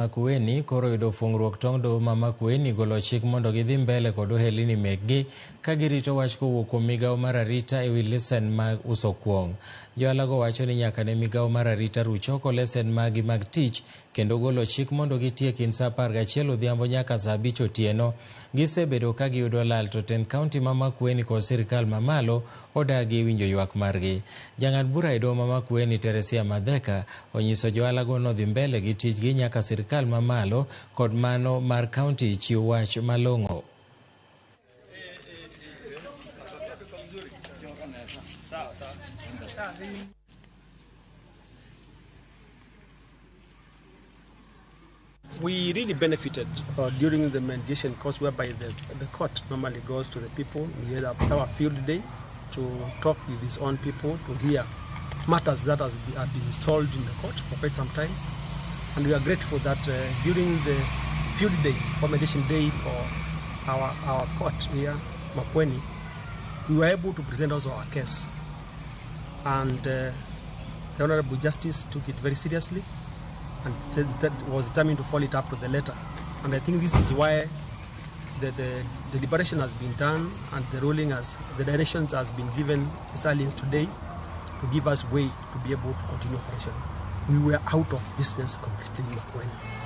Makueni koro yudo fuong'ruok tong' doho ma Makueni golo chik mondo gidhi mbele kod ohelni mekgi ka girito wach kowuok kuom migawo mar arita ewi lesen mag uso kuong'. Joalago wacho ni nyaka ne migawo mar arita ruch oko lesen maggi mag tich kendo golo chik mondo gitiek kind saa 11 odhiambo nyaka saa 5 otieno. Gisebedo ka giyudo lal to tend kaunti ma Makueni kod sirikal mamalo odagi winjo ywak margi. Jang'ad bura e doho ma Makueni Teresia Madheka onyiso joalago nodhi mbele gi tijgi nyaka sirikal mamalo kod mano mar kaunti chiw wach malong'o. We really benefited during the mediation course, whereby the court normally goes to the people. We had our field day to talk with his own people, to hear matters that have been stalled in the court for quite some time. And we are grateful that during the field day, or mediation day for our court here, Makueni, we were able to present also our case. And the Honorable Justice took it very seriously and that was determined to follow it up to the letter. And I think this is why the deliberation has been done and the ruling the directions has been given as early as today to give us way to be able to continue operation. We were out of business completely in Makueni.